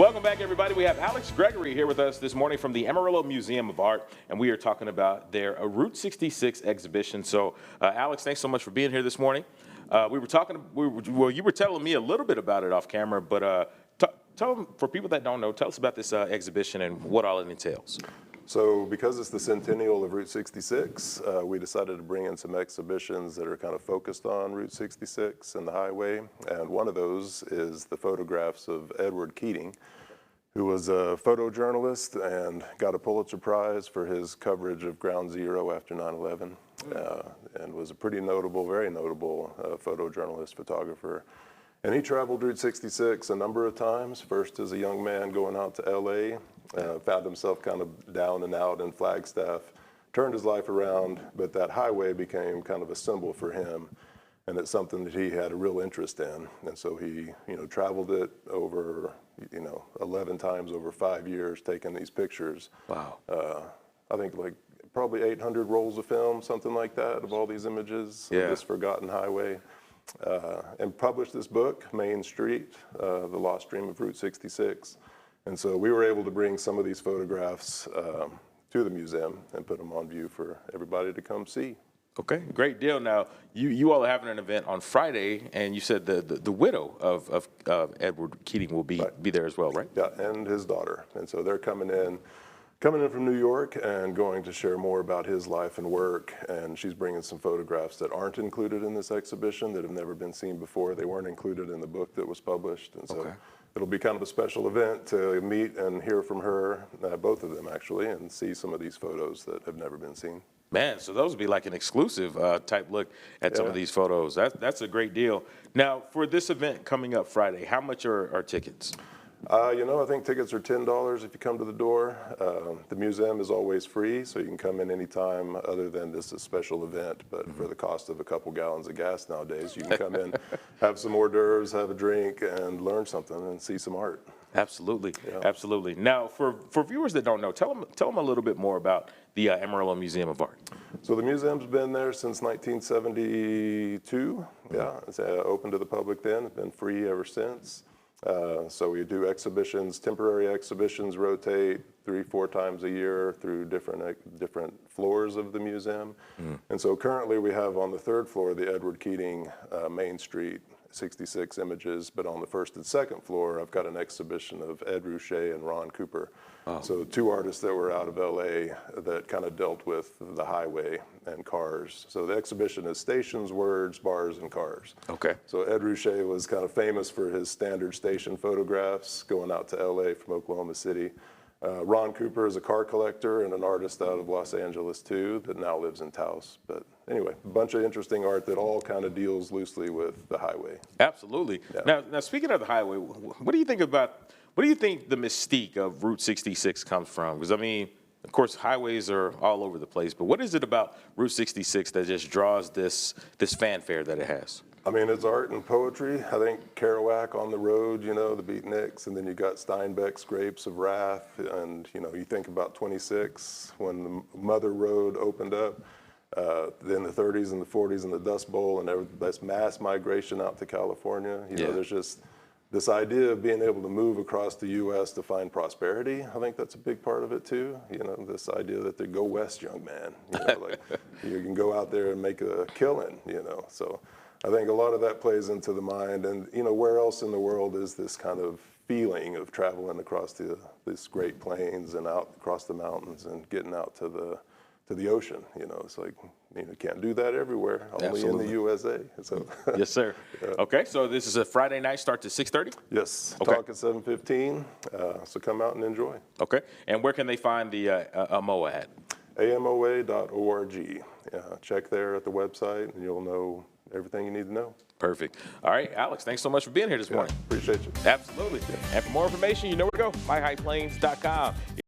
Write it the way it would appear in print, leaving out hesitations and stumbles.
Welcome back, everybody. We have Alex Gregory here with us this morning from the Amarillo Museum of Art, and we are talking about their Route 66 exhibition. So, Alex, thanks so much for being here this morning. You were telling me a little bit about it off camera, but tell them, for people that don't know, tell us about this exhibition and what all it entails. So because it's the centennial of Route 66, we decided to bring in some exhibitions that are kind of focused on Route 66 and the highway. And one of those is the photographs of Edward Keating, who was a photojournalist and got a Pulitzer Prize for his coverage of Ground Zero after 9/11, and was a pretty notable, very notable photojournalist, photographer. And he traveled Route 66 a number of times, first as a young man going out to LA, found himself kind of down and out in Flagstaff, turned his life around, but that highway became kind of a symbol for him, and it's something that he had a real interest in. And so he, traveled it over, 11 times over 5 years, taking these pictures. Wow. I think like probably 800 rolls of film, something like that, of all these images of this forgotten highway. And published this book, Main Street, The Lost Dream of Route 66. And so we were able to bring some of these photographs to the museum and put them on view for everybody to come see. Okay, great deal. Now, you all are having an event on Friday, and you said the widow of Edward Keating will be there as well, right? Yeah, and his daughter. And so they're coming in from New York and going to share more about his life and work. And she's bringing some photographs that aren't included in this exhibition, that have never been seen before. They weren't included in the book that was published. And so it'll be kind of a special event to meet and hear from her, both of them actually, and see some of these photos that have never been seen. Man, so those would be like an exclusive type look at some of these photos. That's a great deal. Now, for this event coming up Friday, how much are tickets? I think tickets are $10 if you come to the door. The museum is always free, so you can come in anytime other than this is a special event. But for the cost of a couple gallons of gas nowadays, you can come in, have some hors d'oeuvres, have a drink, and learn something and see some art. Absolutely, absolutely. Now, for viewers that don't know, tell them a little bit more about the Amarillo Museum of Art. So the museum's been there since 1972. Yeah, it's open to the public then. It's been free ever since. So we do exhibitions, temporary exhibitions, rotate 3-4 times a year through different floors of the museum. And so currently we have on the 3rd floor the Edward Keating Main Street 66 images, but on the 1st and 2nd floor I've got an exhibition of Ed Ruscha and Ron Cooper. So 2 artists that were out of LA that kind of dealt with the highway and cars. So the exhibition is stations, words, bars, and cars. Okay. So Ed Ruscha was kind of famous for his standard station photographs going out to LA from Oklahoma City. Ron Cooper is a car collector and an artist out of Los Angeles too that now lives in Taos. But anyway, a bunch of interesting art that all kind of deals loosely with the highway. Absolutely. Yeah. Now speaking of the highway, what do you think the mystique of Route 66 comes from? Because I mean, of course, highways are all over the place, but what is it about Route 66 that just draws this fanfare that it has? I mean, it's art and poetry. I think Kerouac on the road, the beatniks, and then you got Steinbeck's Grapes of Wrath, and you think about 26 when the Mother Road opened up, then the 30s and the 40s and the Dust Bowl and this mass migration out to California. There's just this idea of being able to move across the U.S. to find prosperity. I think that's a big part of it too. This idea that they go west, young man. Like you can go out there and make a killing. So I think a lot of that plays into the mind. And where else in the world is this kind of feeling of traveling across this Great Plains and out across the mountains and getting out to the ocean? It's like you can't do that everywhere, only in the USA. So yes, sir. Okay, so this is a Friday night, start to 6:30? Yes, talk at 7:15, so come out and enjoy. Okay, and where can they find the AMOA at? AMOA.org. Check there at the website and you'll know everything you need to know. Perfect. All right, Alex, thanks so much for being here this morning. Appreciate you. Absolutely. And for more information, you know where to go, myhighplains.com.